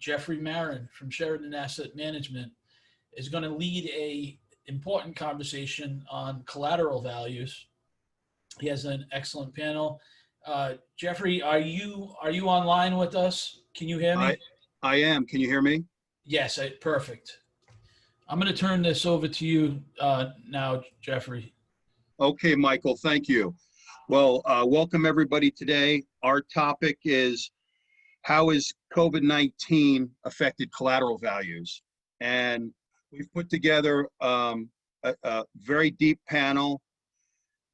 Jeffrey Marron from Sheridan Asset Management is going to lead a important conversation on collateral values. He has an excellent panel. Jeffrey, are you online with us? Can you hear me? I am. Can you hear me? Yes, perfect. I'm going to turn this over to you now, Jeffrey. Okay, Michael, thank you. Well, welcome everybody today. Our topic is how has COVID-19 affected collateral values? And we've put together a very deep panel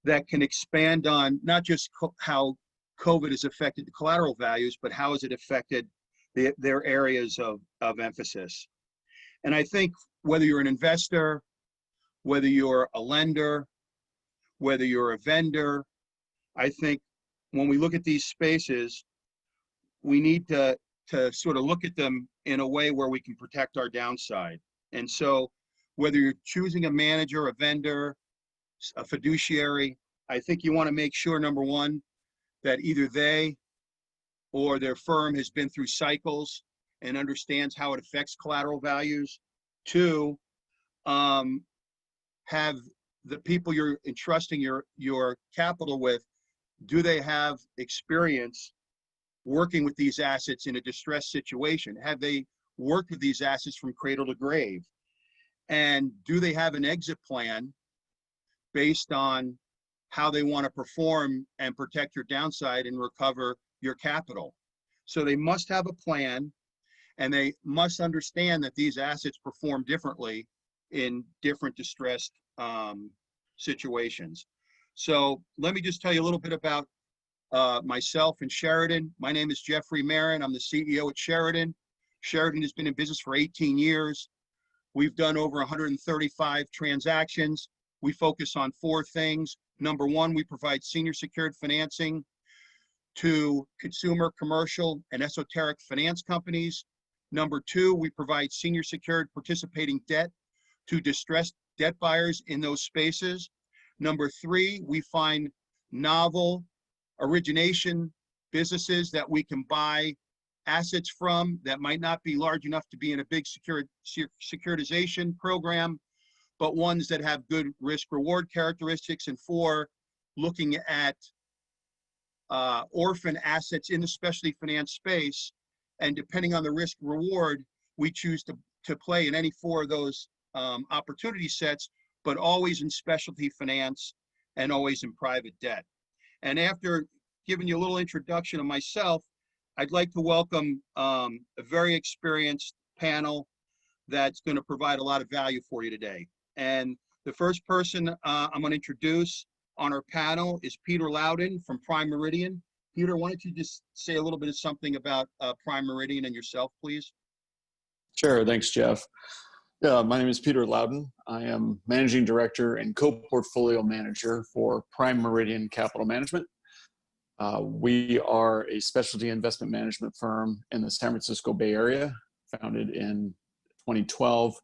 that can expand on not just how COVID has affected the collateral values, but how has it affected their areas of emphasis. And I think whether you're an investor, whether you're a lender, whether you're a vendor, I think when we look at these spaces, we need to sort of look at them in a way where we can protect our downside. And so whether you're choosing a manager, a vendor, a fiduciary, I think you want to make sure, number one, that either they or their firm has been through cycles and understands how it affects collateral values. Two, have the people you're entrusting your capital with, do they have experience working with these assets in a distressed situation? Have they worked with these assets from cradle to grave? And do they have an exit plan based on how they want to perform and protect your downside and recover your capital? So they must have a plan, and they must understand that these assets perform differently in different distressed situations. So let me just tell you a little bit about myself and Sheridan. My name is Jeffrey Marron. I'm the CEO at Sheridan. Sheridan has been in business for 18 years. We've done over 135 transactions. We focus on four things. Number one, we provide senior secured financing to consumer, commercial, and esoteric finance companies. Number two, we provide senior secured participating debt to distressed debt buyers in those spaces. Number three, we find novel origination businesses that we can buy assets from that might not be large enough to be in a big securitization program, but ones that have good risk reward characteristics. And four, looking at orphan assets in the specialty finance space. And depending on the risk reward, we choose to play in any four of those opportunity sets, but always in specialty finance and always in private debt. And after giving you a little introduction of myself, I'd like to welcome a very experienced panel that's going to provide a lot of value for you today. And the first person I'm going to introduce on our panel is Peter Lowden from Prime Meridian. Peter, why don't you just say a little bit of something about Prime Meridian and yourself, please? Sure, thanks, Jeff. Yeah, my name is Peter Lowden. I am Managing Director and Co-Portfolio Manager for Prime Meridian Capital Management. We are a specialty investment management firm in the San Francisco Bay Area, founded in 2012.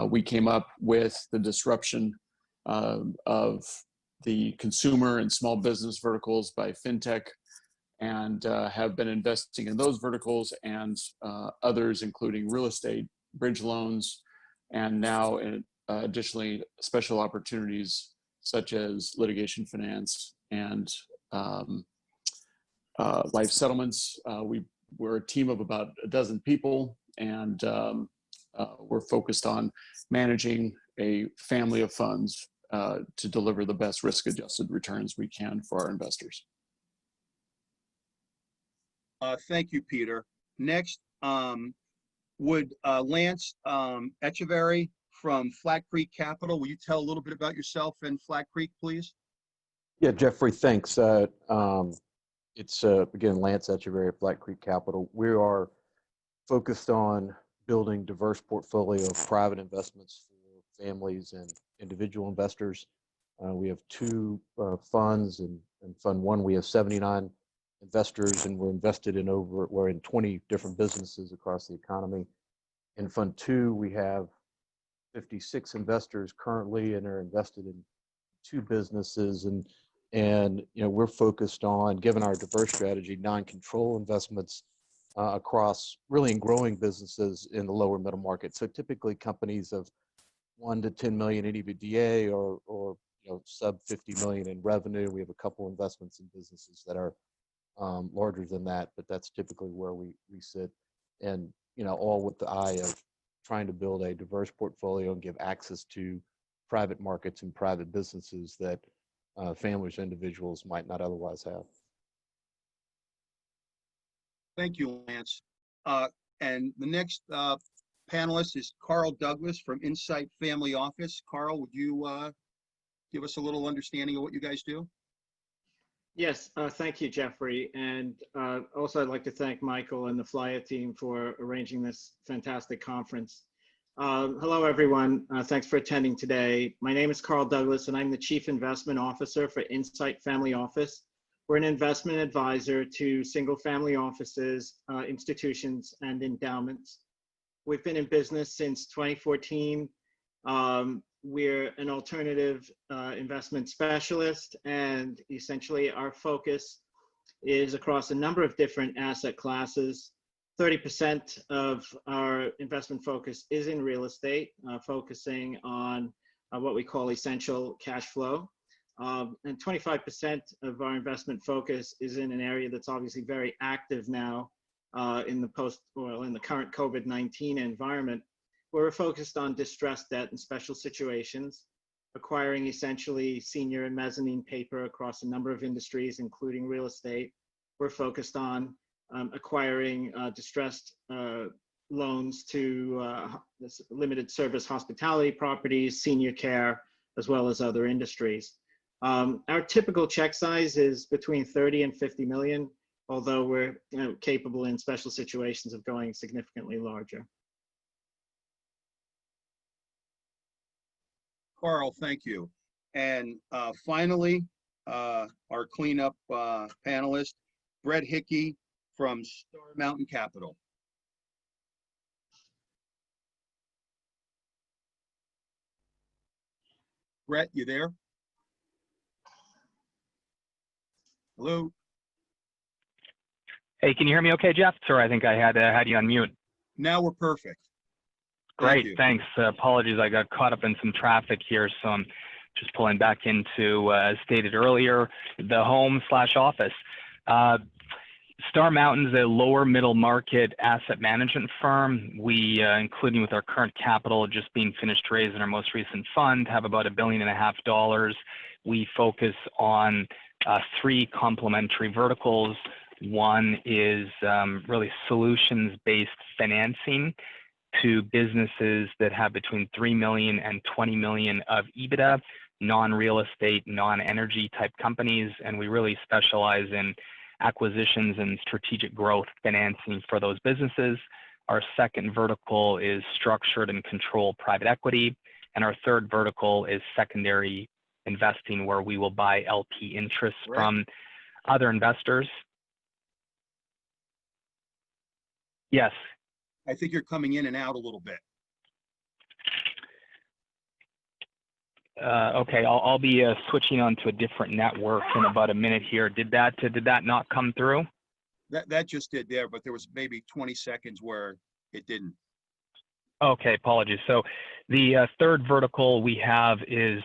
We came up with the disruption of the consumer and small business verticals by fintech, and have been investing in those verticals and others, including real estate, bridge loans, and now additionally special opportunities such as litigation finance and life settlements. We're a team of about a dozen people, and we're focused on managing a family of funds to deliver the best risk-adjusted returns we can for our investors. Thank you, Peter. Next, would Lance Etcheverry from Flat Creek Capital, will you tell a little bit about yourself and Flat Creek, please? Yeah, Jeffrey, thanks. It's, again, Lance Etcheverry of Flat Creek Capital. We are focused on building diverse portfolio of private investments for families and individual investors. We have two funds, and in Fund 1 we have 79 investors, and we're invested in we're in 20 different businesses across the economy. In Fund 2 we have 56 investors currently, and are invested in 2 businesses, and you know, we're focused on, given our diverse strategy, non-control investments across really in growing businesses in the lower middle market. So typically companies of 1 to 10 million in EBITDA or sub 50 million in revenue. We have a couple investments in businesses that are larger than that, but that's typically where we sit. And all with the eye of trying to build a diverse portfolio and give access to private markets and private businesses that families or individuals might not otherwise have. Thank you, Lance. And the next panelist is Karl Douglas from Insight Family Office. Karl, would you give us a little understanding of what you guys do? Yes, thank you, Jeffrey. And also I'd like to thank Michael and the Flyer team for arranging this fantastic conference. Hello, everyone. Thanks for attending today. My name is Karl Douglas, and I'm the Chief Investment Officer for Insight Family Office. We're an investment advisor to single-family offices, institutions, and endowments. We've been in business since 2014. We're an alternative investment specialist, and essentially our focus is across a number of different asset classes. 30% of our investment focus is in real estate, focusing on what we call essential cash flow. And 25% of our investment focus is in an area that's obviously very active now in the current COVID-19 environment, where we're focused on distressed debt and special situations, acquiring essentially senior and mezzanine paper across a number of industries, including real estate. We're focused on acquiring distressed loans to limited service hospitality properties, senior care, as well as other industries. Our typical check size is between 30 and 50 million, although we're capable in special situations of going significantly larger. Karl, thank you. And finally, our cleanup panelist, Brett Hickey from Star Mountain Capital. Brett, you there? Hello? Hey, can you hear me okay, Jeff? Sorry, I think I had you on mute. Now we're perfect. Great, thanks. Apologies, I got caught up in some traffic here, so I'm just pulling back into, as stated earlier, the home/office. Star Mountain's a lower middle market asset management firm. We, including with our current capital just being finished raising our most recent fund, have about $1.5 billion. We focus on 3 complementary verticals. One is really solutions-based financing to businesses that have between 3 million and 20 million of EBITDA, non-real estate, non-energy type companies, and we really specialize in acquisitions and strategic growth financing for those businesses. Our second vertical is structured and controlled private equity, and our third vertical is secondary investing, where we will buy LP interests from other investors. Yes. I think you're coming in and out a little bit. Okay, I'll be switching on to a different network in about a minute here. Did that not come through? That just did there, but there was maybe 20 seconds where it didn't. Okay, apologies. So the third vertical we have is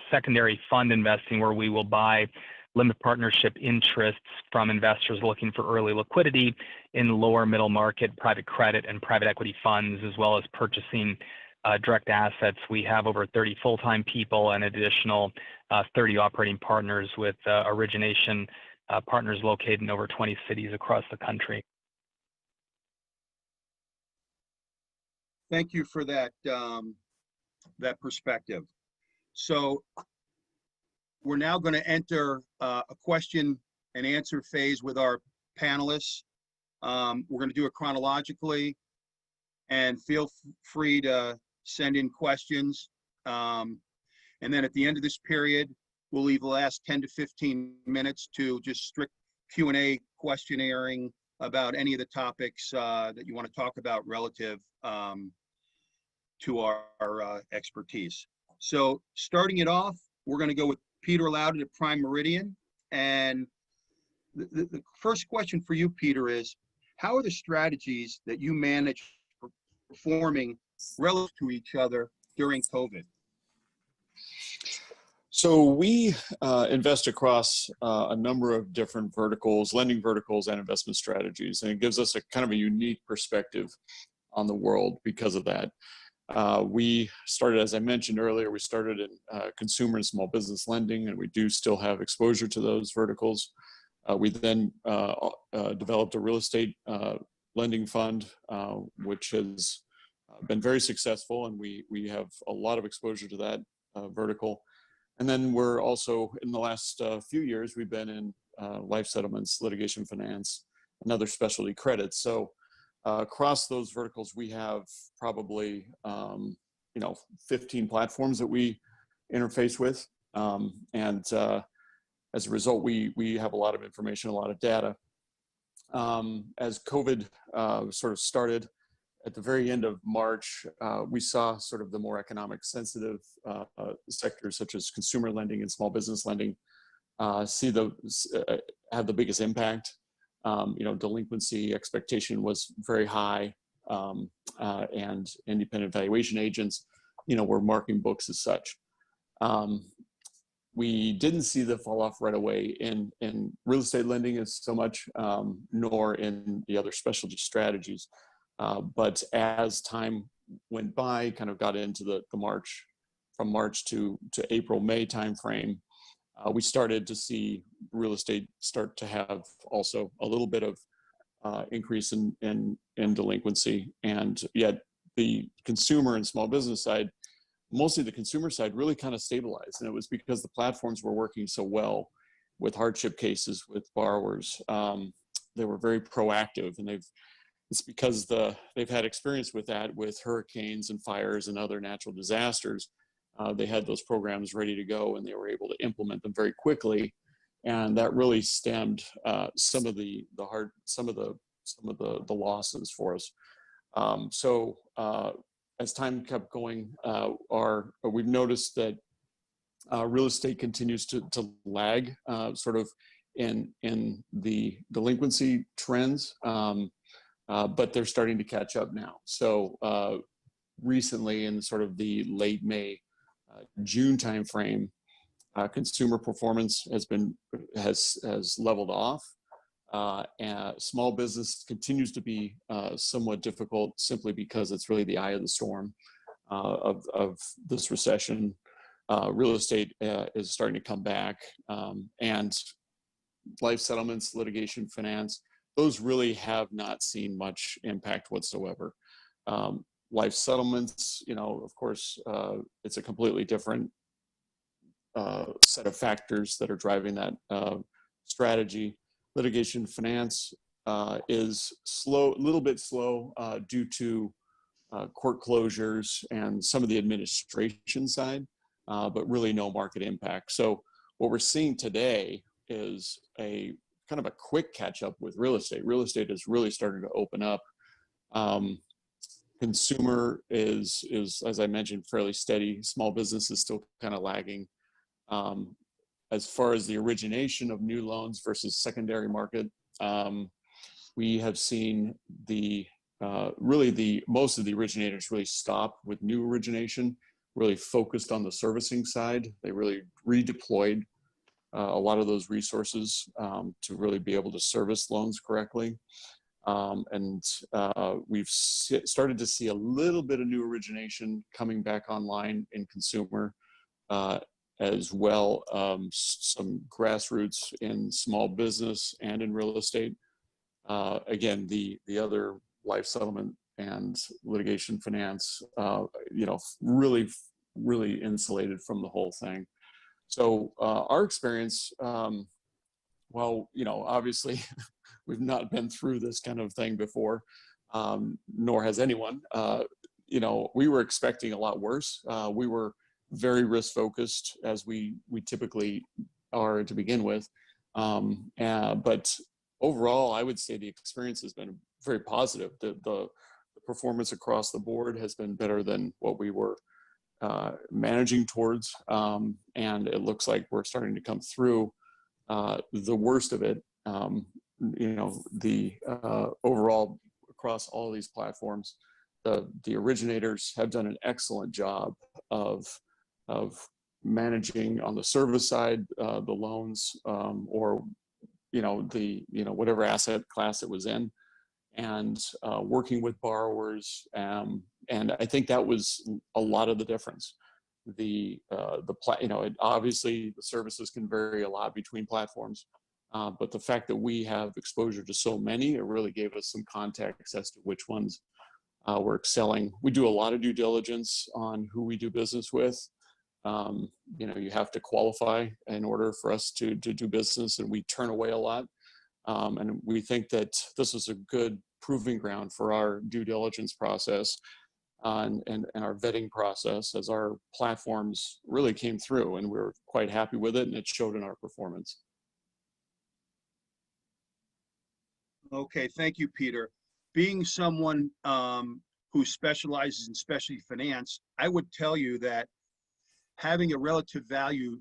secondary fund investing, where we will buy limited partnership interests from investors looking for early liquidity in lower middle market private credit and private equity funds, as well as purchasing direct assets. We have over 30 full-time people and additional 30 operating partners with origination partners located in over 20 cities across the country. Thank you for that, that perspective. So we're now going to enter a question and answer phase with our panelists. We're going to do it chronologically, and feel free to send in questions. And then at the end of this period, we'll leave the last 10 to 15 minutes to just strict Q&A questionnaire about any of the topics that you want to talk about relative to our expertise. So starting it off, we're going to go with Peter Lowden at Prime Meridian. And the first question for you, Peter, is how are the strategies that you manage performing relative to each other during COVID? So we invest across a number of different verticals, lending verticals and investment strategies, and it gives us a kind of a unique perspective on the world because of that. We started, as I mentioned earlier, we started in consumer and small business lending, and we do still have exposure to those verticals. We then developed a real estate lending fund, which has been very successful, and we have a lot of exposure to that vertical. And then we're also, in the last few years, we've been in life settlements, litigation finance, and other specialty credits. So across those verticals, we have probably 15 platforms that we interface with, and as a result, we have a lot of information, a lot of data. As COVID sort of started at the very end of March, we saw sort of the more economic sensitive sectors such as consumer lending and small business lending have the biggest impact. Delinquency expectation was very high, and independent valuation agents, were marking books as such. We didn't see the fall off right away in real estate lending as so much, nor in the other specialty strategies. But as time went by, kind of got into the from March to April, May timeframe, we started to see real estate start to have also a little bit of increase in delinquency, and yet the consumer and small business side, mostly the consumer side, really kind of stabilized. And it was because the platforms were working so well with hardship cases with borrowers. They were very proactive, and it's because they've had experience with that, with hurricanes and fires and other natural disasters. They had those programs ready to go, and they were able to implement them very quickly, and that really stemmed some of the losses for us. As time kept going, we've noticed that real estate continues to lag sort of in the delinquency trends, but they're starting to catch up now. So recently, in sort of the late May, June timeframe, consumer performance has leveled off. And small business continues to be somewhat difficult, simply because it's really the eye of the storm of this recession. Real estate is starting to come back, and life settlements, litigation finance, those really have not seen much impact whatsoever. Life settlements, of course, it's a completely different set of factors that are driving that strategy. Litigation finance is a little bit slow due to court closures and some of the administration side, but really no market impact. So what we're seeing today is a kind of a quick catch up with real estate. Real estate is really starting to open up. Consumer is, as I mentioned, fairly steady. Small business is still kind of lagging. As far as the origination of new loans versus secondary market, we have seen most of the originators really stop with new origination, really focused on the servicing side. They really redeployed a lot of those resources to really be able to service loans correctly. And we've started to see a little bit of new origination coming back online in consumer, as well, some grassroots in small business and in real estate. Again, the other life settlement and litigation finance, really insulated from the whole thing. So our experience, obviously we've not been through this kind of thing before, nor has anyone. We were expecting a lot worse. We were very risk focused, as we typically are to begin with. But overall, I would say the experience has been very positive. The performance across the board has been better than what we were managing towards. And it looks like we're starting to come through the worst of it. the overall across all these platforms, the originators have done an excellent job of managing on the service side the loans, or whatever asset class it was in, and working with borrowers, and I think that was a lot of the difference. Obviously the services can vary a lot between platforms, but the fact that we have exposure to so many, it really gave us some context as to which ones were excelling. We do a lot of due diligence on who we do business with. You have to qualify in order for us to do business, and we turn away a lot. And we think that this is a good proving ground for our due diligence process and our vetting process, as our platforms really came through, and we were quite happy with it, and it showed in our performance. Okay, thank you, Peter. Being someone who specializes in specialty finance, I would tell you that having a relative value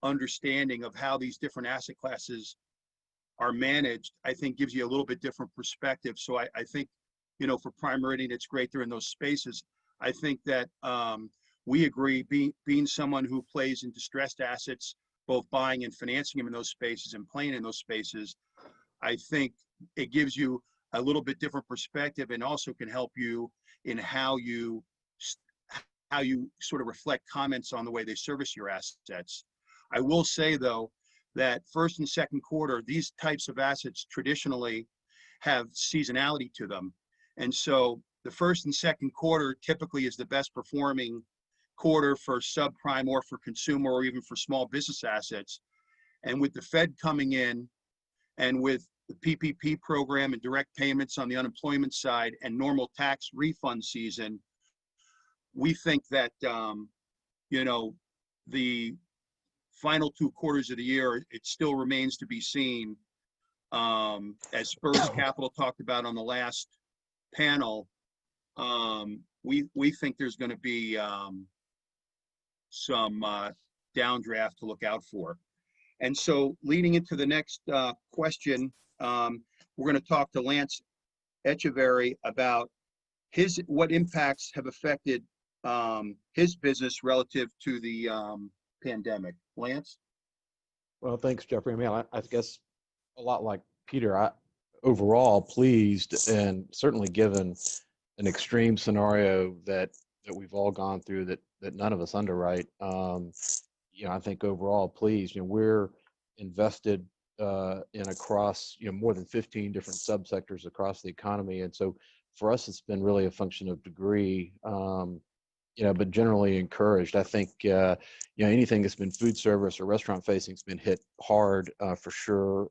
understanding of how these different asset classes are managed, I think gives you a little bit different perspective. So I think, for Prime Meridian, it's great they're in those spaces. I think that we agree, being someone who plays in distressed assets, both buying and financing them in those spaces and playing in those spaces, I think it gives you a little bit different perspective, and also can help you in how you sort of reflect comments on the way they service your assets. I will say, though, that first and second quarter, these types of assets traditionally have seasonality to them. And so the first and second quarter typically is the best performing quarter for subprime or for consumer or even for small business assets. And with the Fed coming in, and with the PPP program and direct payments on the unemployment side and normal tax refund season, we think that, the final 2 quarters of the year, it still remains to be seen. As Spurs Capital talked about on the last panel, we think there's going to be some downdraft to look out for. And so leading into the next question, we're going to talk to Lance Etcheverry about what impacts have affected his business relative to the pandemic. Lance? Well, thanks, Jeffrey. I mean, I guess a lot like Peter, overall pleased, and certainly given an extreme scenario that we've all gone through that none of us underwrite. I think overall pleased. We're invested in across more than 15 different subsectors across the economy, and so for us it's been really a function of degree. But generally encouraged. I think anything that's been food service or restaurant facing has been hit hard for sure.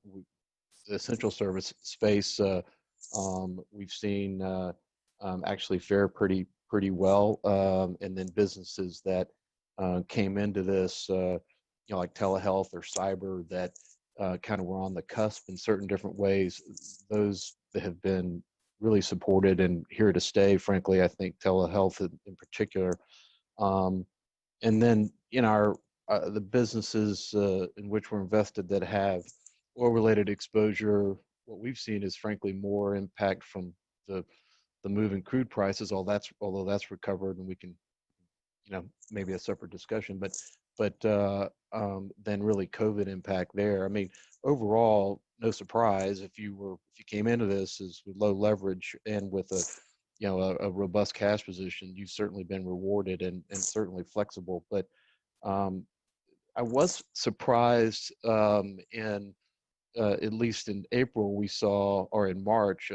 The essential service space we've seen actually fare pretty well, and then businesses that came into this like telehealth or cyber that kind of were on the cusp in certain different ways, those that have been really supported and here to stay, frankly. I think telehealth in particular. And then the businesses in which we're invested that have oil-related exposure, what we've seen is frankly more impact from the move in crude prices, although that's recovered, and we can, maybe a separate discussion, but then really COVID impact there. I mean, overall, no surprise, if you came into this as with low leverage and with a robust cash position, you've certainly been rewarded and certainly flexible. But I was surprised in at least in April we saw, or in March,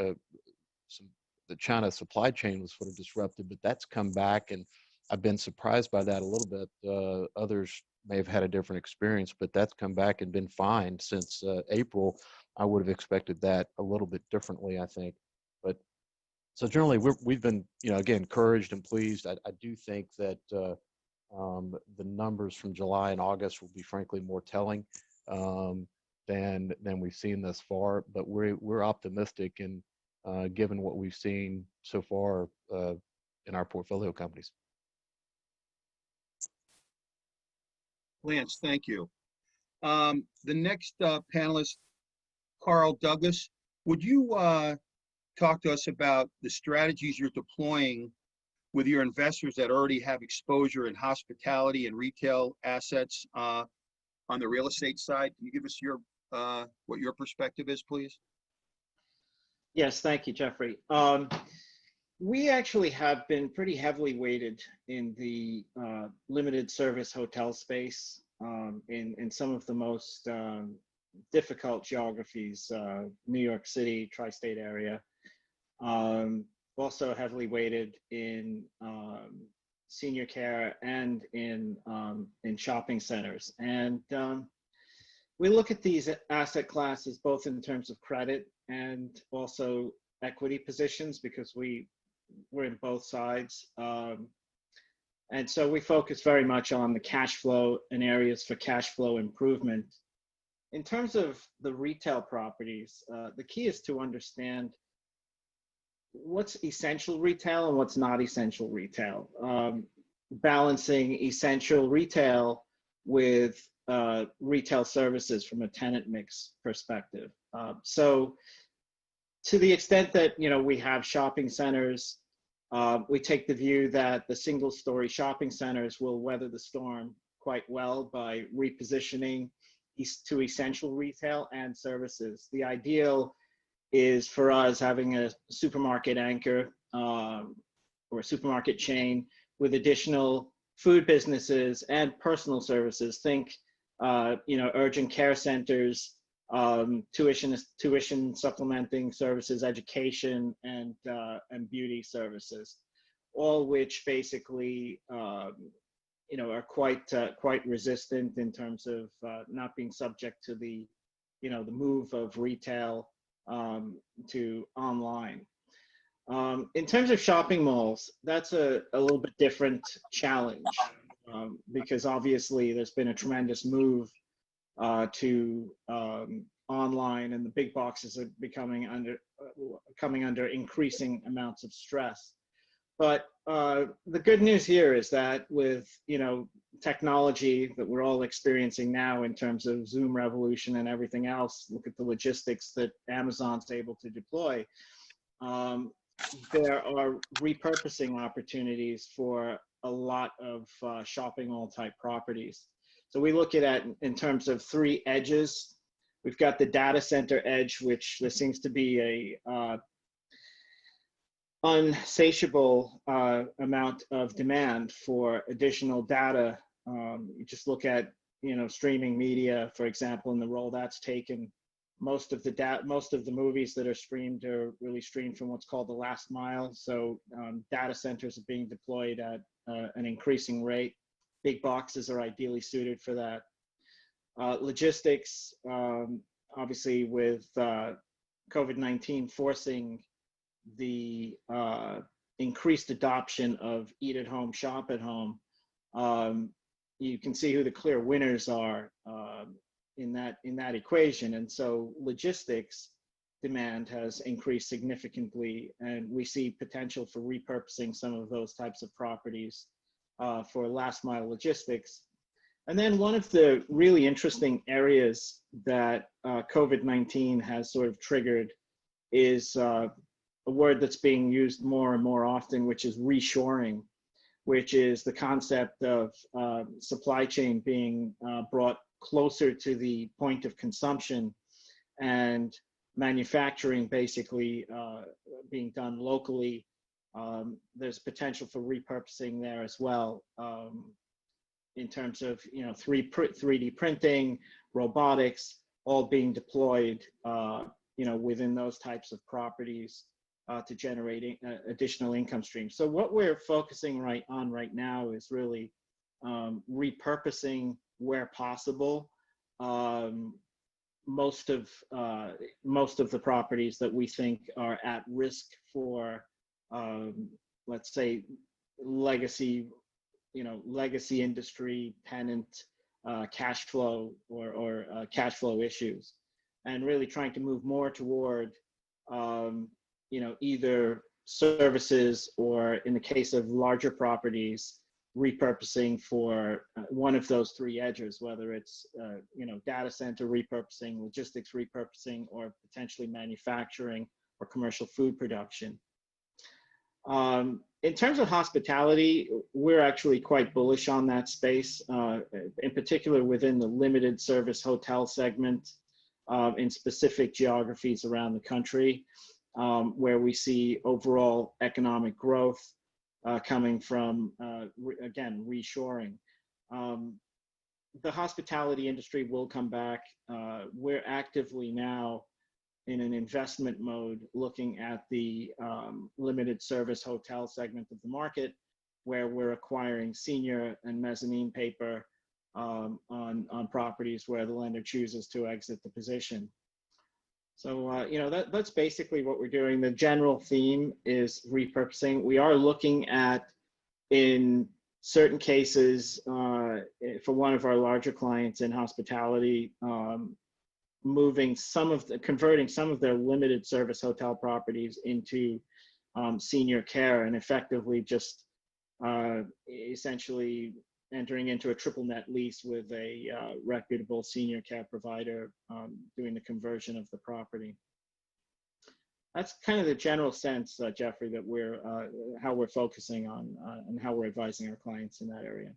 the China supply chain was sort of disrupted, but that's come back, and I've been surprised by that a little bit. Others may have had a different experience, but that's come back and been fine since April. I would have expected that a little bit differently, I think. But so generally, we've been, again, encouraged and pleased. I do think that the numbers from July and August will be frankly more telling than we've seen thus far. But we're optimistic, and given what we've seen so far in our portfolio companies. Lance, thank you. The next panelist Karl, Douglas, would you talk to us about the strategies you're deploying with your investors that already have exposure in hospitality and retail assets on the real estate side? Can you give us your what your perspective is, please? Yes, thank you, Jeffrey. We actually have been pretty heavily weighted in the limited service hotel space in some of the most difficult geographies, New York City, tri-state area. Also heavily weighted in senior care and in shopping centers. And we look at these asset classes both in terms of credit and also equity positions, because we're in both sides. And so we focus very much on the cash flow and areas for cash flow improvement. In terms of the retail properties, the key is to understand what's essential retail and what's not essential retail. Balancing essential retail with retail services from a tenant mix perspective. So to the extent that, you know, we have shopping centers, we take the view that the single story shopping centers will weather the storm quite well by repositioning to essential retail and services. The ideal is for us having a supermarket anchor or a supermarket chain with additional food businesses and personal services. Think, you know, urgent care centers, tuition supplementing services, education, and beauty services, all which basically you know, are quite resistant in terms of not being subject to the, you know, the move of retail to online. In terms of shopping malls, that's a little bit different challenge because obviously there's been a tremendous move to online, and the big boxes are coming under increasing amounts of stress. But the good news here is that with, you know, technology that we're all experiencing now in terms of Zoom revolution and everything else, look at the logistics that Amazon's able to deploy. There are repurposing opportunities for a lot of shopping mall type properties. So we look at it in terms of three edges. We've got the data center edge, which there seems to be a unsatiable amount of demand for additional data. You just look at, you know, streaming media, for example, and the role that's taken. Most of the movies that are streamed are really streamed from what's called the last mile. So data centers are being deployed at an increasing rate. Big boxes are ideally suited for that. Logistics, obviously with COVID-19 forcing the increased adoption of eat at home, shop at home, you can see who the clear winners are in that equation. And so logistics demand has increased significantly, and we see potential for repurposing some of those types of properties for last mile logistics. And then one of the really interesting areas that COVID-19 has sort of triggered is a word that's being used more and more often, which is reshoring, which is the concept of supply chain being brought closer to the point of consumption and manufacturing basically being done locally. There's potential for repurposing there as well in terms of, you know, 3D printing, robotics, all being deployed, you know, within those types of properties to generate additional income streams. So what we're focusing on right now is really repurposing where possible most of the properties that we think are at risk for, let's say, legacy industry tenant cash flow or cash flow issues, and really trying to move more toward you know, either services or, in the case of larger properties, repurposing for one of those three edges, whether it's data center repurposing, logistics repurposing, or potentially manufacturing or commercial food production. In terms of hospitality, we're actually quite bullish on that space, in particular within the limited service hotel segment in specific geographies around the country, where we see overall economic growth coming from, again, reshoring. The hospitality industry will come back. We're actively now in an investment mode looking at the limited service hotel segment of the market, where we're acquiring senior and mezzanine paper on properties where the lender chooses to exit the position. So, that's basically what we're doing. The general theme is repurposing. We are looking at, in certain cases, for one of our larger clients in hospitality, converting some of their limited service hotel properties into senior care, and effectively just essentially entering into a triple net lease with a reputable senior care provider doing the conversion of the property. That's kind of the general sense, Jeffrey, that we're how we're focusing on and how we're advising our clients in that area.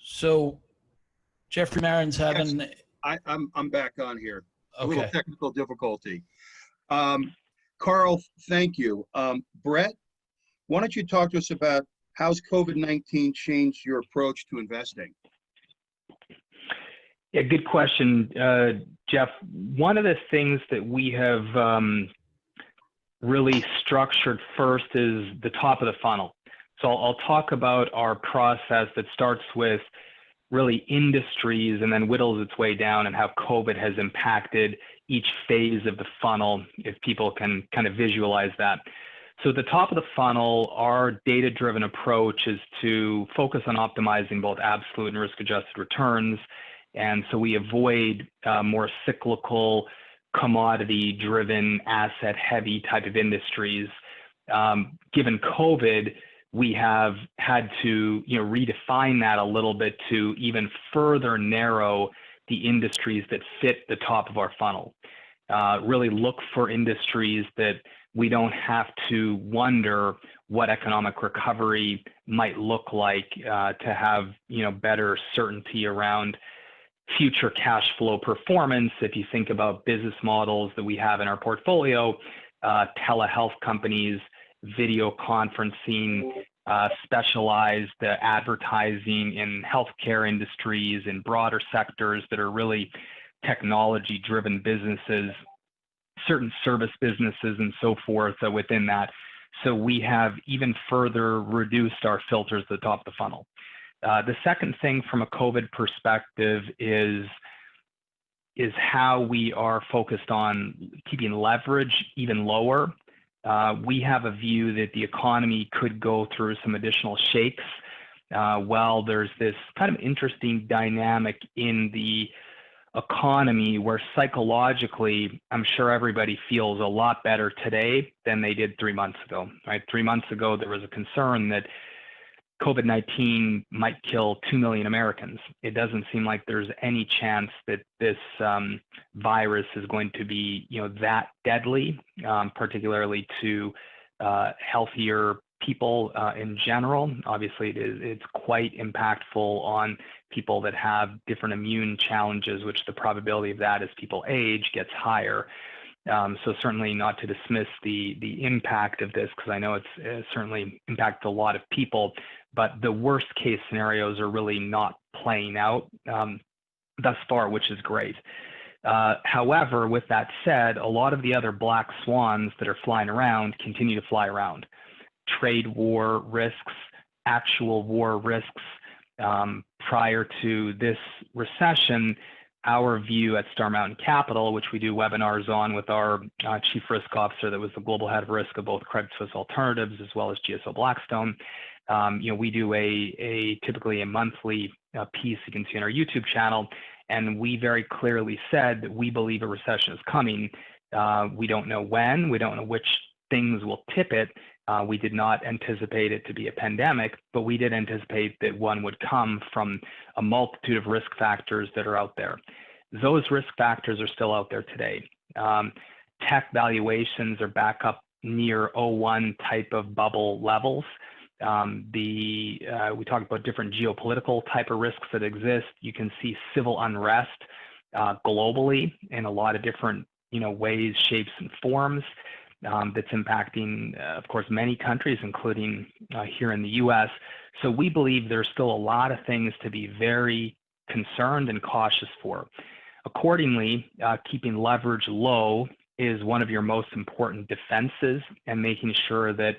So Jeffrey Marron's having. Yes, I'm back on here. A Okay. little technical difficulty. Karl, thank you. Brett, why don't you talk to us about how's COVID-19 changed your approach to investing? Yeah, good question, Jeff. One of the things that we have really structured first is the top of the funnel. So I'll talk about our process that starts with really industries and then whittles its way down, and how COVID has impacted each phase of the funnel, if people can kind of visualize that. So at the top of the funnel, our data-driven approach is to focus on optimizing both absolute and risk-adjusted returns. And so we avoid more cyclical, commodity-driven, asset-heavy type of industries. Given COVID, we have had to redefine that a little bit to even further narrow the industries that fit the top of our funnel. Really look for industries that we don't have to wonder what economic recovery might look like to have better certainty around future cash flow performance. If you think about business models that we have in our portfolio, telehealth companies, video conferencing, specialized advertising in healthcare industries and broader sectors that are really technology-driven businesses, certain service businesses and so forth within that. So we have even further reduced our filters at the top of the funnel. The second thing from a COVID perspective is how we are focused on keeping leverage even lower. We have a view that the economy could go through some additional shakes. Well, there's this kind of interesting dynamic in the economy where psychologically, I'm sure everybody feels a lot better today than they did 3 months ago, right? 3 months ago, there was a concern that COVID-19 might kill 2 million Americans. It doesn't seem like there's any chance that this virus is going to be, that deadly, particularly to healthier people in general. Obviously, it's quite impactful on people that have different immune challenges, which the probability of that as people age gets higher. So certainly not to dismiss the impact of this, because I know it's certainly impacted a lot of people, but the worst case scenarios are really not playing out thus far, which is great. However, with that said, a lot of the other black swans that are flying around continue to fly around. Trade war risks, actual war risks. Prior to this recession, our view at Star Mountain Capital, which we do webinars on with our chief risk officer that was the global head of risk of both Credit Suisse Alternatives as well as GSO Blackstone. We do typically a monthly piece you can see on our YouTube channel, and we very clearly said that we believe a recession is coming. We don't know when, we don't know which things will tip it. We did not anticipate it to be a pandemic, but we did anticipate that one would come from a multitude of risk factors that are out there. Those risk factors are still out there today. Tech valuations are back up near '01 type of bubble levels. We talked about different geopolitical type of risks that exist. You can see civil unrest globally in a lot of different ways, shapes, and forms. That's impacting, of course, many countries, including here in the U.S. So we believe there's still a lot of things to be very concerned and cautious for. Accordingly, keeping leverage low is one of your most important defenses, and making sure that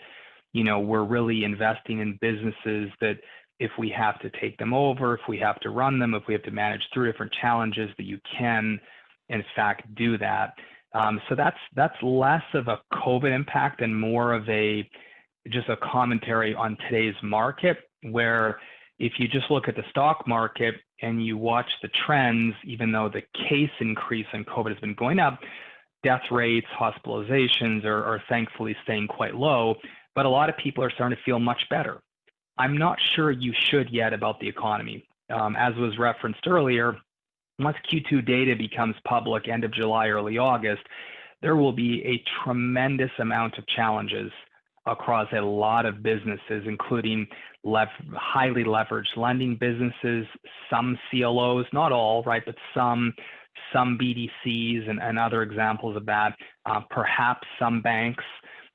we're really investing in businesses that if we have to take them over, if we have to run them, if we have to manage through different challenges, that you can, in fact, do that. So that's less of a COVID impact and more of just a commentary on today's market, where if you just look at the stock market and you watch the trends, even though the case increase in COVID has been going up, death rates, hospitalizations are thankfully staying quite low, but a lot of people are starting to feel much better. I'm not sure you should yet about the economy. As was referenced earlier, once Q2 data becomes public, end of July, early August, there will be a tremendous amount of challenges across a lot of businesses, including highly leveraged lending businesses, some CLOs, not all, right, but some BDCs and other examples of that, perhaps some banks,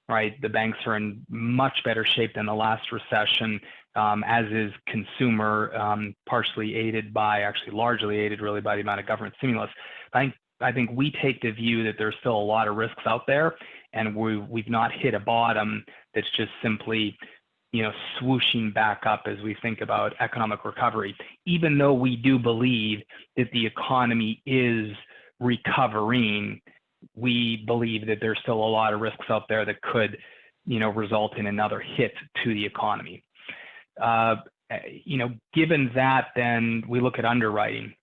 right? The banks are in much better shape than the last recession, as is consumer, partially aided by, actually largely aided really by the amount of government stimulus. I think we take the view that there's still a lot of risks out there, and we've not hit a bottom that's just simply swooshing back up as we think about economic recovery, even though we do believe that the economy is recovering. We believe that there's still a lot of risks out there that could result in another hit to the economy. Given that, then we look at underwriting.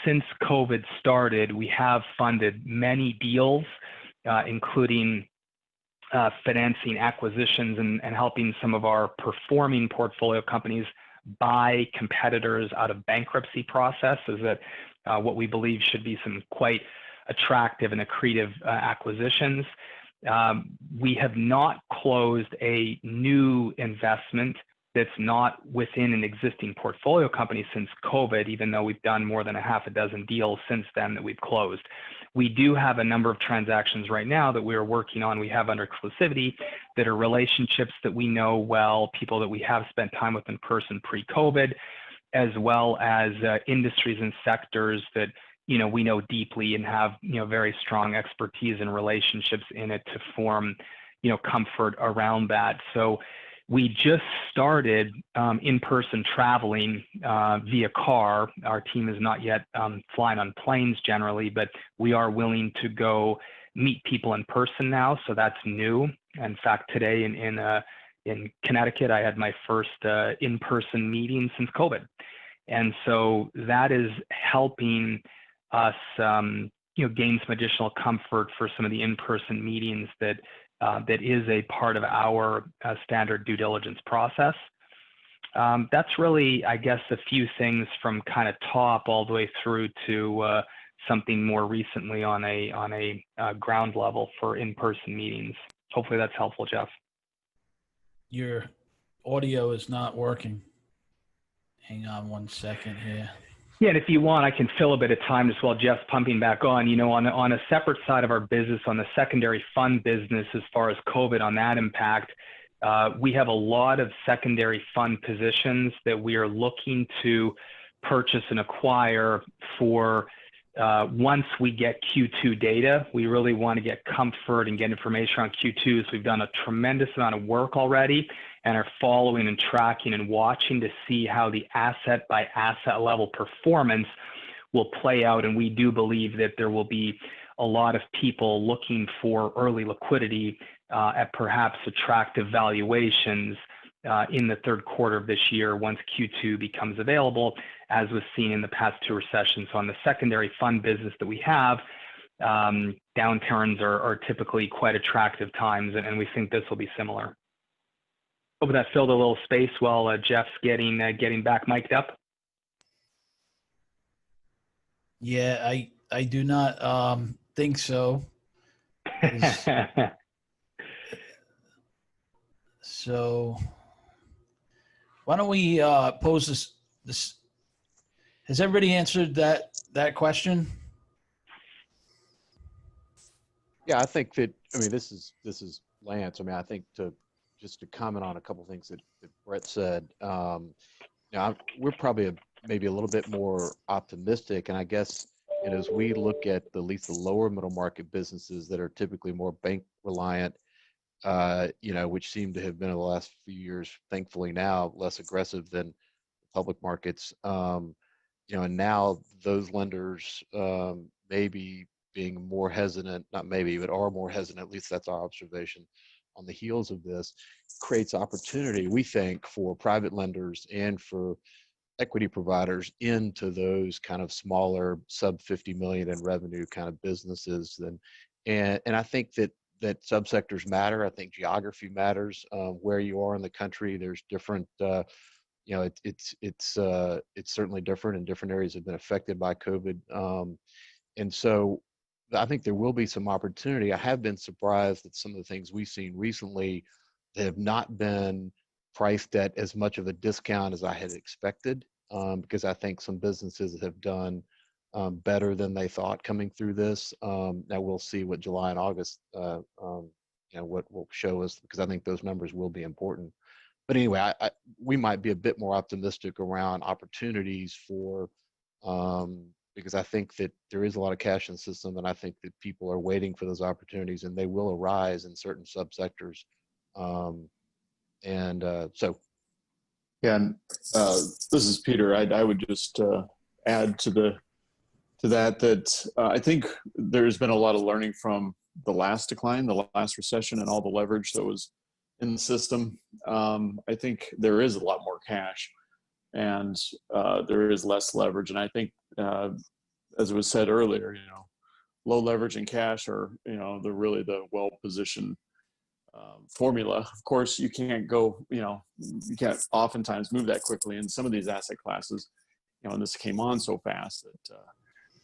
Since COVID started, we have funded many deals, including financing acquisitions and helping some of our performing portfolio companies buy competitors out of bankruptcy processes that what we believe should be some quite attractive and accretive acquisitions. We have not closed a new investment that's not within an existing portfolio company since COVID, even though we've done more than a half a dozen deals since then that we've closed. We do have a number of transactions right now that we are working on. We have under exclusivity that are relationships that we know well, people that we have spent time with in person pre-COVID, as well as industries and sectors that we know deeply and have very strong expertise and relationships in it to form comfort around that. So we just started in-person traveling via car. Our team is not yet flying on planes generally, but we are willing to go meet people in person now. So that's new. In fact, today in Connecticut, I had my first in-person meeting since COVID. And so that is helping us gain some additional comfort for some of the in-person meetings that is a part of our standard due diligence process. That's really, I guess, a few things from kind of top all the way through to something more recently on a ground level for in-person meetings. Hopefully that's helpful, Jeff. Your audio is not working. Hang on one second here. Yeah, and if you want, I can fill a bit of time just while Jeff's pumping back on. On a separate side of our business, on the secondary fund business, as far as COVID on that impact, we have a lot of secondary fund positions that we are looking to purchase and acquire for once we get Q2 data. We really want to get comfort and get information on Q2. So we've done a tremendous amount of work already and are following and tracking and watching to see how the asset by asset level performance will play out. And we do believe that there will be a lot of people looking for early liquidity at perhaps attractive valuations in the third quarter of this year once Q2 becomes available, as was seen in the past two recessions. So on the secondary fund business that we have, downturns are typically quite attractive times, and we think this will be similar. Hope that filled a little space while Jeff's getting back mic'd up. Yeah, I do not think so. So why don't we pose this? Has everybody answered that question? Yeah, I think that, I mean, this is Lance. I mean, I think just to comment on a couple of things that Brett said, we're probably maybe a little bit more optimistic. And I guess, as we look at at least the lower middle market businesses that are typically more bank reliant, which seem to have been in the last few years, thankfully now less aggressive than public markets, and now those lenders maybe being more hesitant, not maybe, but are more hesitant, at least that's our observation on the heels of this, creates opportunity, we think, for private lenders and for equity providers into those kind of smaller sub 50 million in revenue kind of businesses. And I think that subsectors matter. I think geography matters. Where you are in the country, there's different, it's certainly different, and different areas have been affected by COVID. And so I think there will be some opportunity. I have been surprised that some of the things we've seen recently have not been priced at as much of a discount as I had expected, because I think some businesses have done better than they thought coming through this. Now we'll see what July and August, what will show us, because I think those numbers will be important. But anyway, we might be a bit more optimistic around opportunities for, because I think that there is a lot of cash in the system, and I think that people are waiting for those opportunities, and they will arise in certain subsectors. So. Yeah, and this is Peter. I would just add to that I think there's been a lot of learning from the last decline, the last recession, and all the leverage that was in the system. I think there is a lot more cash, and there is less leverage. And I think, as it was said earlier, low leverage and cash are, they're really the well-positioned formula. Of course, you can't go, you can't oftentimes move that quickly in some of these asset classes, and this came on so fast that,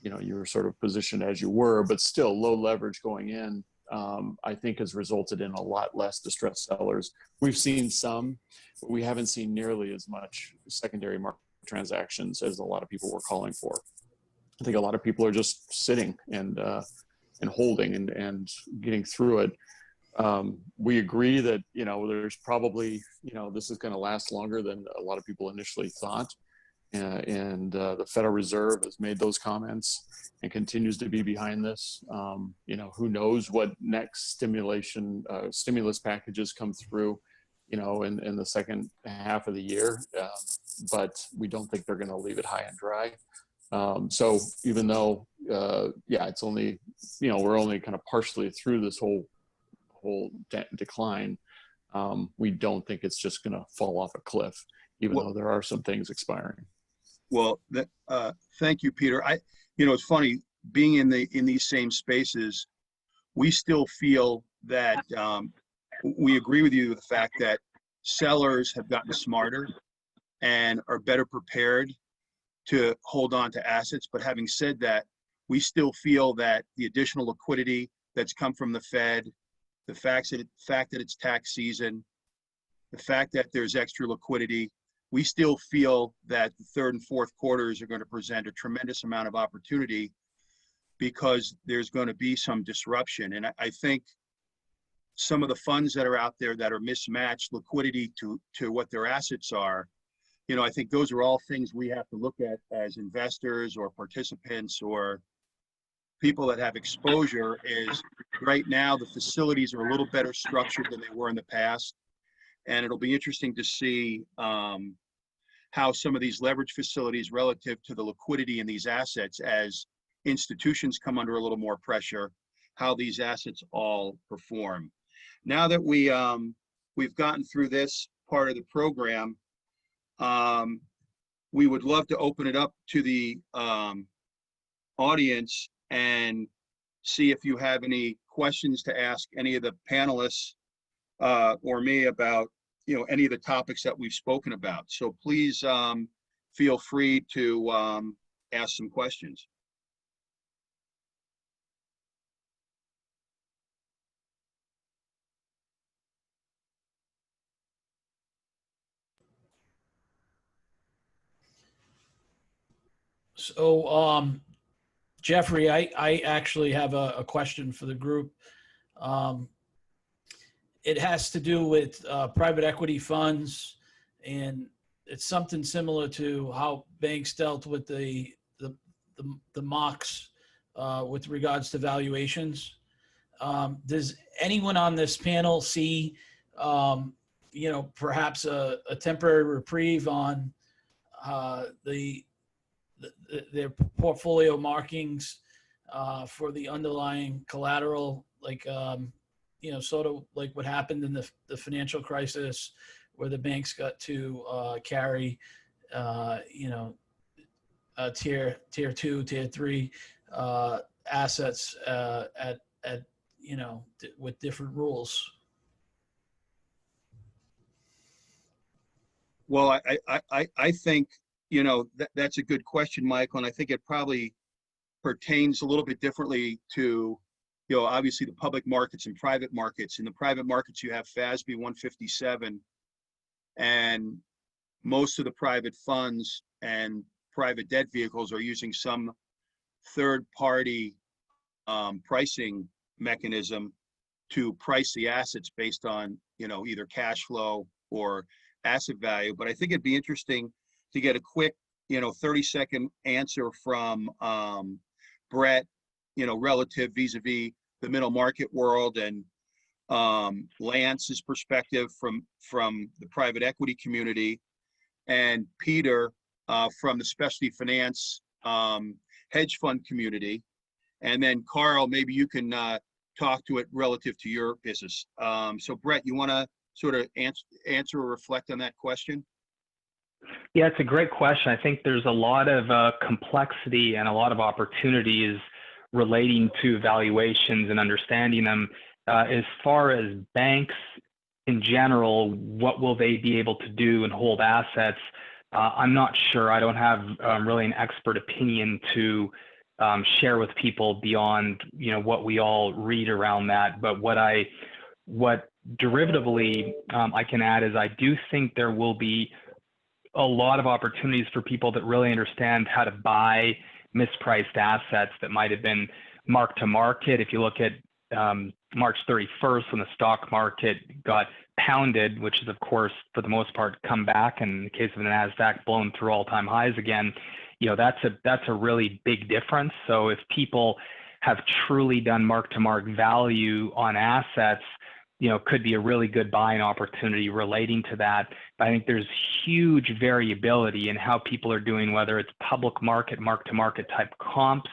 you were sort of positioned as you were, but still low leverage going in, I think has resulted in a lot less distressed sellers. We've seen some, but we haven't seen nearly as much secondary market transactions as a lot of people were calling for. I think a lot of people are just sitting and holding and getting through it. We agree that, there's probably, this is going to last longer than a lot of people initially thought. And the Federal Reserve has made those comments and continues to be behind this. Who knows what next stimulus packages come through, in the second half of the year. But we don't think they're going to leave it high and dry. So even though, it's only, we're only kind of partially through this whole decline, we don't think it's just going to fall off a cliff, even though there are some things expiring. Well, thank you, Peter. It's funny being in these same spaces. We still feel that we agree with you with the fact that sellers have gotten smarter and are better prepared to hold on to assets. But having said that, we still feel that the additional liquidity that's come from the Fed, the fact that it's tax season, the fact that there's extra liquidity, we still feel that the third and fourth quarters are going to present a tremendous amount of opportunity, because there's going to be some disruption. And I think some of the funds that are out there that are mismatched liquidity to what their assets are, I think those are all things we have to look at as investors or participants or people that have exposure. Is right now the facilities are a little better structured than they were in the past. And it'll be interesting to see how some of these leverage facilities relative to the liquidity in these assets as institutions come under a little more pressure, how these assets all perform. Now that we've gotten through this part of the program, we would love to open it up to the audience and see if you have any questions to ask any of the panelists or me about, you know, any of the topics that we've spoken about. So please feel free to ask some questions. So, Jeffrey, I actually have a question for the group. It has to do with private equity funds, and it's something similar to how banks dealt with the mocks with regards to valuations. Does anyone on this panel see, you know, perhaps a temporary reprieve on their portfolio markings for the underlying collateral, like, you know, sort of like what happened in the financial crisis, where the banks got to carry, you know, tier 2, tier 3 assets at you know, with different rules. Well, I think, you know, that's a good question, Michael, and I think it probably pertains a little bit differently to, you know, obviously the public markets and private markets. In the private markets, you have FASB 157, and most of the private funds and private debt vehicles are using some third-party pricing mechanism to price the assets based on, you know, either cash flow or asset value. But I think it'd be interesting to get a quick, you know, 30-second answer from Brett, you know, relative vis-a-vis the middle market world, and Lance's perspective from the private equity community, and Peter from the specialty finance hedge fund community. And then Karl, maybe you can talk to it relative to your business. So Brett, you want to sort of answer or reflect on that question? Yeah, it's a great question. I think there's a lot of complexity and a lot of opportunities relating to valuations and understanding them. As far as banks in general, what will they be able to do and hold assets? I'm not sure. I don't have really an expert opinion to share with people beyond, you know, what we all read around that. But what derivatively I can add is I do think there will be a lot of opportunities for people that really understand how to buy mispriced assets that might have been marked to market. If you look at March 31st, when the stock market got pounded, which is of course for the most part come back, and in the case of the NASDAQ blown through all-time highs again, you know, that's a really big difference. So if people have truly done mark-to-market value on assets, you know, could be a really good buying opportunity relating to that. But I think there's huge variability in how people are doing, whether it's public market, mark-to-market type comps,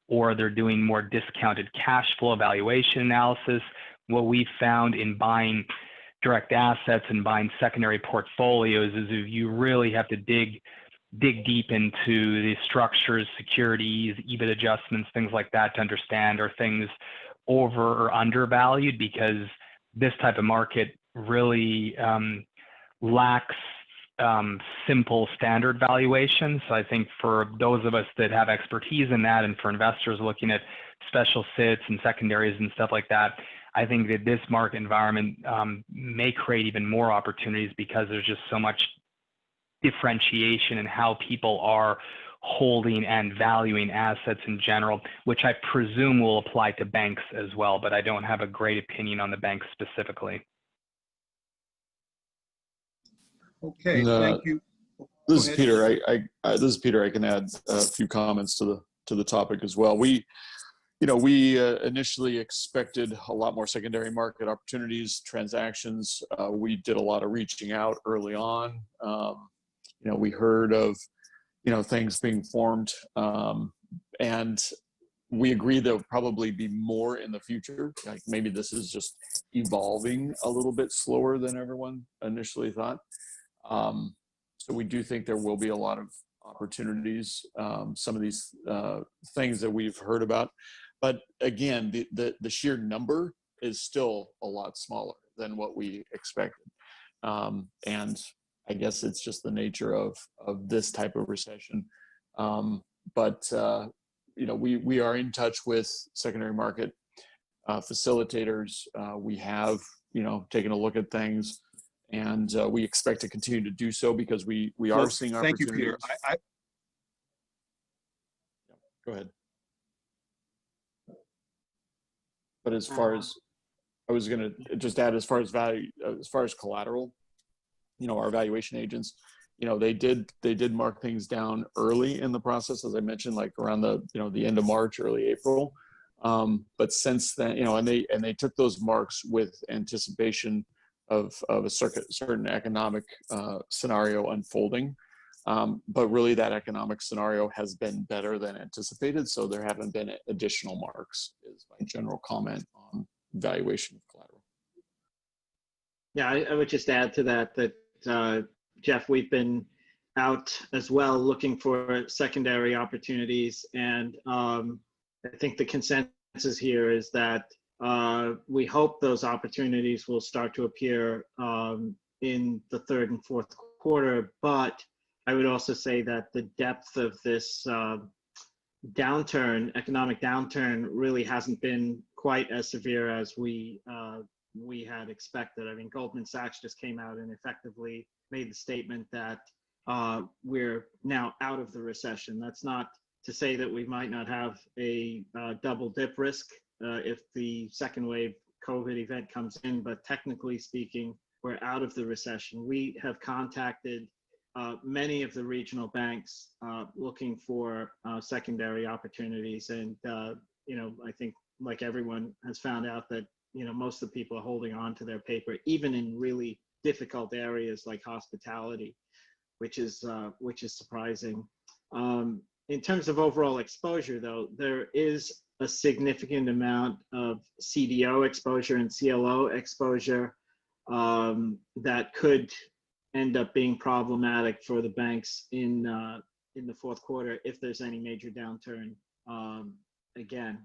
or they're doing more discounted cash flow valuation analysis. What we've found in buying direct assets and buying secondary portfolios is you really have to dig deep into the structures, securities, EBIT adjustments, things like that to understand are things over or undervalued, because this type of market really lacks simple standard valuations. So I think for those of us that have expertise in that, and for investors looking at special sits and secondaries and stuff like that, I think that this market environment may create even more opportunities, because there's just so much differentiation in how people are holding and valuing assets in general, which I presume will apply to banks as well, but I don't have a great opinion on the banks specifically. Okay, thank you. This is Peter. This is Peter. I can add a few comments to the topic as well. We initially expected a lot more secondary market opportunities, transactions. We did a lot of reaching out early on. we heard of, things being formed, and we agree there'll probably be more in the future. Like maybe this is just evolving a little bit slower than everyone initially thought. So we do think there will be a lot of opportunities, some of these things that we've heard about. But again, the sheer number is still a lot smaller than what we expected. And I guess it's just the nature of this type of recession. But we are in touch with secondary market facilitators. We have, taken a look at things, and we expect to continue to do so because we are seeing Thank you, opportunities. Peter. Go ahead. But as far as I was going to just add, as far as value, as far as collateral, our valuation agents, they did mark things down early in the process, as I mentioned, like around the end of March, early April. But since then, and they took those marks with anticipation of a certain economic scenario unfolding. But really that economic scenario has been better than anticipated. So there haven't been additional marks, is my general comment on valuation of collateral. Yeah, I would just add to that, Jeff, we've been out as well looking for secondary opportunities. And I think the consensus here is that we hope those opportunities will start to appear in the third and fourth quarter. But I would also say that the depth of this economic downturn, really hasn't been quite as severe as we had expected. I mean, Goldman Sachs just came out and effectively made the statement that we're now out of the recession. That's not to say that we might not have a double dip risk if the second wave COVID event comes in, but technically speaking, we're out of the recession. We have contacted many of the regional banks looking for secondary opportunities. And, I think like everyone has found out that, most of the people are holding on to their paper, even in really difficult areas like hospitality, which is surprising. In terms of overall exposure, though, there is a significant amount of CDO exposure and CLO exposure that could end up being problematic for the banks in the fourth quarter if there's any major downturn again.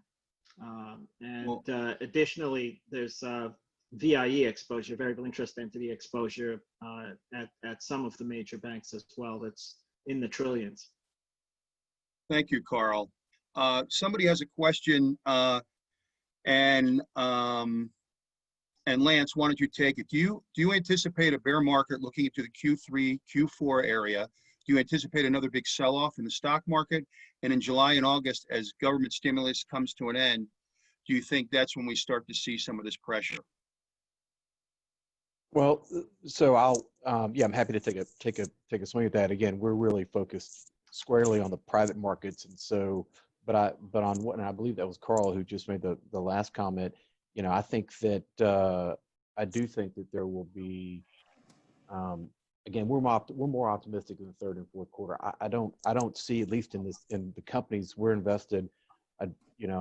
Additionally, there's VIE exposure, variable interest entity exposure at some of the major banks as well. That's in the trillions. Thank you, Karl. Somebody has a question, and Lance, why don't you take it? Do you anticipate a bear market looking into the Q3, Q4 area? Do you anticipate another big sell-off in the stock market? And in July and August, as government stimulus comes to an end, do you think that's when we start to see some of this pressure? Well, so I'm happy to take a swing at that. Again, we're really focused squarely on the private markets, and so, but on what, and I believe that was Karl who just made the last comment. I think that I do think that there will be. Again, we're more optimistic in the third and fourth quarter. I don't see, at least in the companies we're invested, I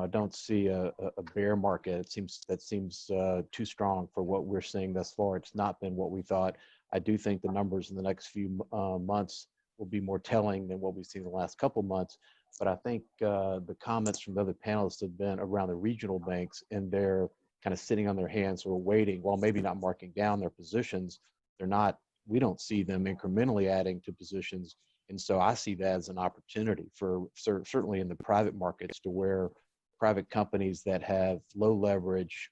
don't see a bear market. That seems too strong for what we're seeing thus far. It's not been what we thought. I do think the numbers in the next few months will be more telling than what we've seen in the last couple months. But I think the comments from the other panelists have been around the regional banks, and they're kind of sitting on their hands or waiting, while maybe not marking down their positions. We don't see them incrementally adding to positions. And so I see that as an opportunity for certainly in the private markets, to where private companies that have low leverage,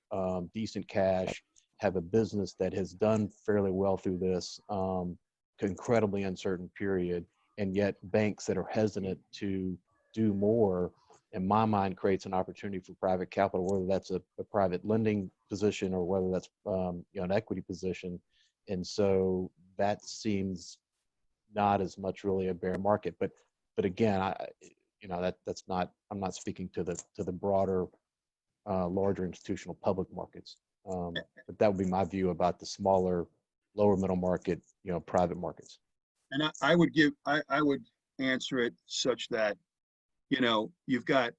decent cash, have a business that has done fairly well through this incredibly uncertain period, and yet banks that are hesitant to do more, in my mind, creates an opportunity for private capital, whether that's a private lending position or whether that's an equity position. And so that seems not as much really a bear market, but again, that's not. I'm not speaking to the broader, larger institutional public markets. But that would be my view about the smaller, lower middle market, private markets. And I would answer it such that, you've got,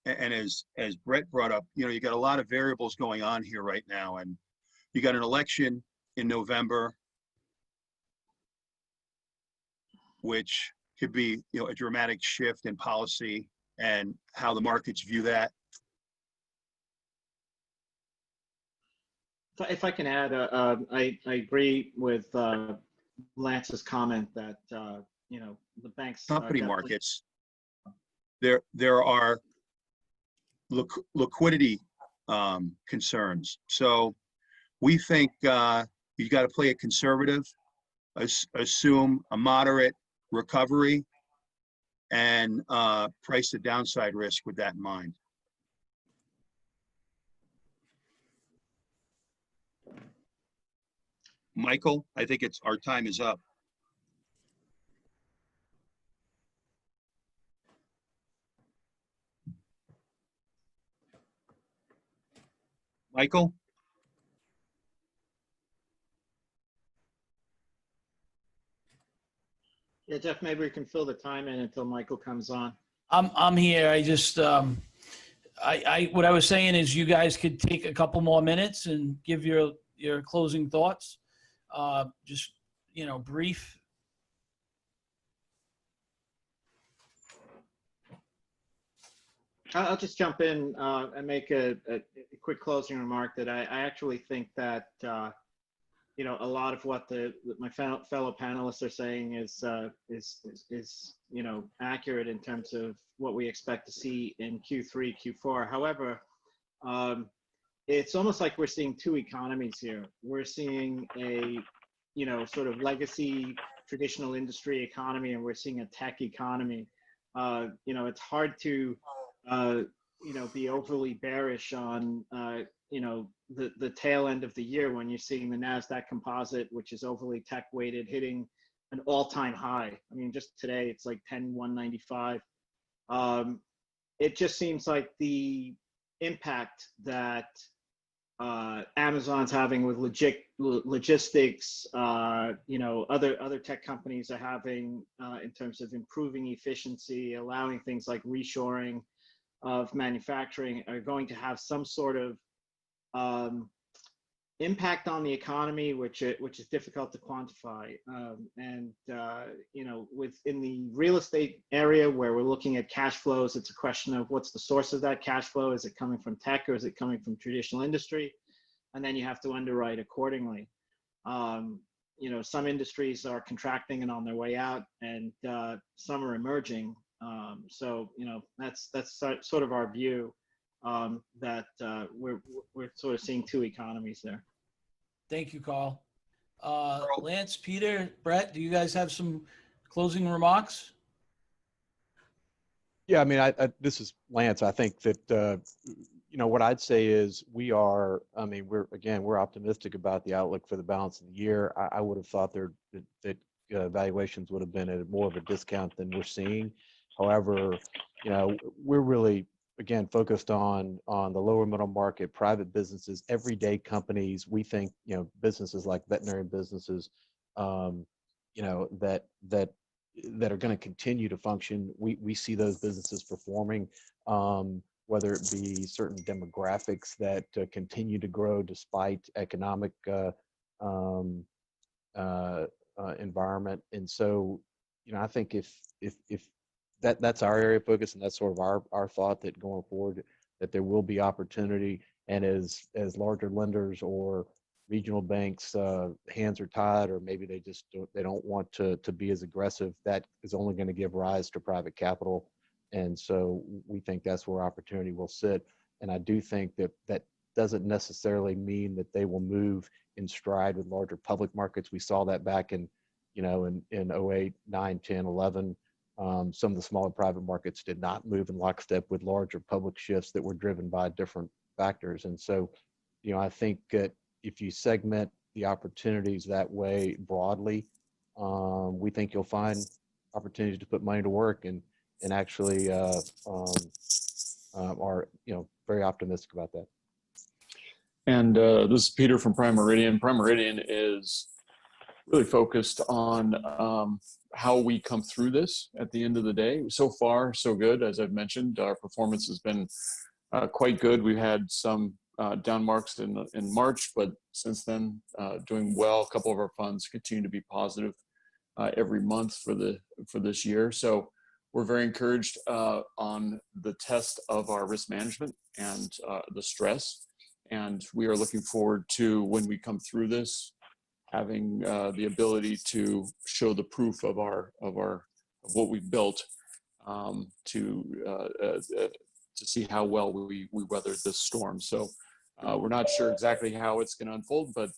and as Brett brought up, you got a lot of variables going on here right now, and you got an election in November, which could be, a dramatic shift in policy and how the markets view that. If I can add, I agree with Lance's comment that the banks are Company definitely- markets, there are liquidity concerns. So we think you got to play it conservative, assume a moderate recovery, and price the downside risk with that in mind. Michael, I think our time is up. Michael? Yeah, Jeff, maybe we can fill the time in until Michael comes on. I'm here. I just what I was saying is you guys could take a couple more minutes and give your closing thoughts. Just brief. I'll just jump in and make a quick closing remark that I actually think that a lot of what my fellow panelists are saying is accurate in terms of what we expect to see in Q3, Q4. However, it's almost like we're seeing two economies here. We're seeing a sort of legacy traditional industry economy, and we're seeing a tech economy. It's hard to be overly bearish on the tail end of the year when you're seeing the NASDAQ composite, which is overly tech weighted, hitting an all-time high. I mean, just today it's like 10,195. It just seems like the impact that Amazon's having with logistics, other tech companies are having in terms of improving efficiency, allowing things like reshoring of manufacturing, are going to have some sort of impact on the economy, which is difficult to quantify. Within the real estate area where we're looking at cash flows, it's a question of what's the source of that cash flow. Is it coming from tech or is it coming from traditional industry? And then you have to underwrite accordingly. Some industries are contracting and on their way out, and some are emerging. That's sort of our view, that we're sort of seeing two economies there. Thank you, Karl. Lance, Peter, Brett, do you guys have some closing remarks? Yeah, I mean, this is Lance. I think that, what I'd say is we're optimistic about the outlook for the balance of the year. I would have thought that valuations would have been at more of a discount than we're seeing. However, we're really, again, focused on the lower middle market, private businesses, everyday companies. We think, businesses like veterinary businesses, that are going to continue to function. We see those businesses performing, whether it be certain demographics that continue to grow despite economic environment. And so, I think if that's our area of focus, and that's sort of our thought, that going forward, that there will be opportunity, and as larger lenders or regional banks hands are tied, or maybe they don't want to be as aggressive, that is only going to give rise to private capital. And so we think that's where opportunity will sit. And I do think that doesn't necessarily mean that they will move in stride with larger public markets. We saw that back in 08, 9, 10, 11. Some of the smaller private markets did not move in lockstep with larger public shifts that were driven by different factors. And so, I think that if you segment the opportunities that way broadly, we think you'll find opportunities to put money to work, and actually are very optimistic about that. And this is Peter from Prime Meridian. Prime Meridian is really focused on how we come through this at the end of the day. So far, so good. As I've mentioned, our performance has been quite good. We've had some down marks in March, but since then, doing well. A couple of our funds continue to be positive every month for this year. So we're very encouraged on the test of our risk management and the stress. And we are looking forward to, when we come through this, having the ability to show the proof of what we've built, to see how well we weathered this storm. So we're not sure exactly how it's going to unfold, but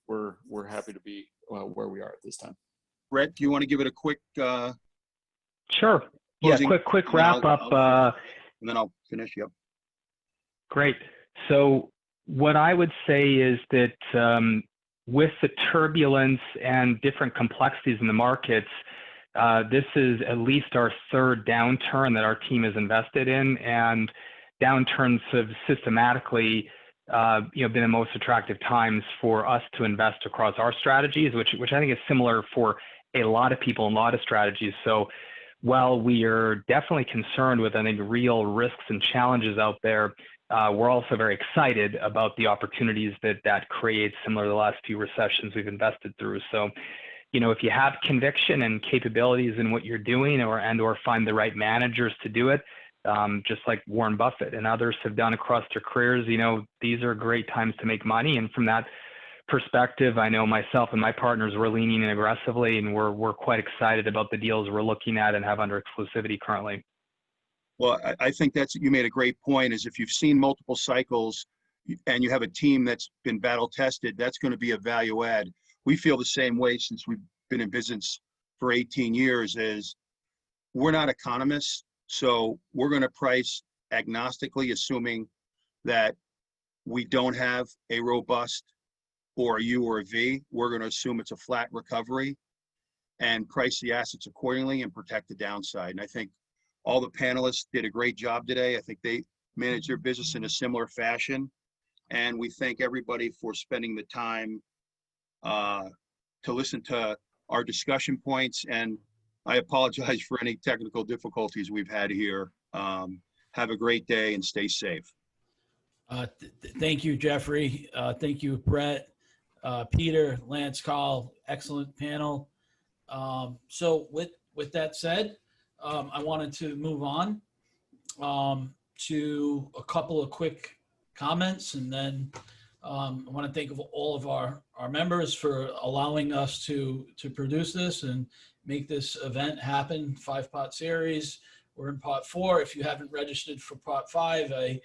we're happy to be where we are at this time. Brett, do you want to give it a quick Sure. Yeah, closing? quick wrap up. And then I'll finish. Yep. Great. So what I would say is that with the turbulence and different complexities in the markets, this is at least our third downturn that our team has invested in, and downturns have systematically been the most attractive times for us to invest across our strategies, which I think is similar for a lot of people and a lot of strategies. So while we are definitely concerned with, I think, real risks and challenges out there, we're also very excited about the opportunities that creates, similar to the last few recessions we've invested through. So, if you have conviction and capabilities in what you're doing, or find the right managers to do it, just like Warren Buffett and others have done across their careers, these are great times to make money. And from that perspective, I know myself and my partners were leaning in aggressively, and we're quite excited about the deals we're looking at and have under exclusivity currently. Well, I think you made a great point, is if you've seen multiple cycles and you have a team that's been battle tested, that's going to be a value add. We feel the same way since we've been in business for 18 years. Is we're not economists, so we're going to price agnostically, assuming that we don't have a robust or a U or a V. We're going to assume it's a flat recovery and price the assets accordingly and protect the downside. And I think all the panelists did a great job today. I think they managed their business in a similar fashion. And we thank everybody for spending the time to listen to our discussion points. And I apologize for any technical difficulties we've had here. Have a great day and stay safe. Thank you, Jeffrey. Thank you, Brett, Peter, Lance, Karl. Excellent panel. So with that said, I wanted to move on to a couple of quick comments, and then I want to thank all of our members for allowing us to produce this and make this event happen. 5-part series. We're in part 4. If you haven't registered for part 5, I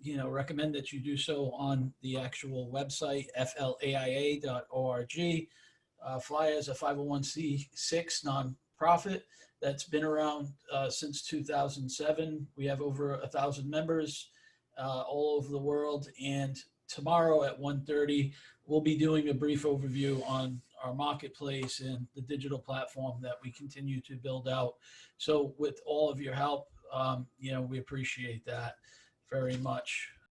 recommend that you do so on the actual website, flaia.org. FLAIA is a 501c6 nonprofit that's been around since 2007. We have over 1,000 members all over the world. And tomorrow at 1:30, we'll be doing a brief overview on our marketplace and the digital platform that we continue to build out. So with all of your help, we appreciate that very much.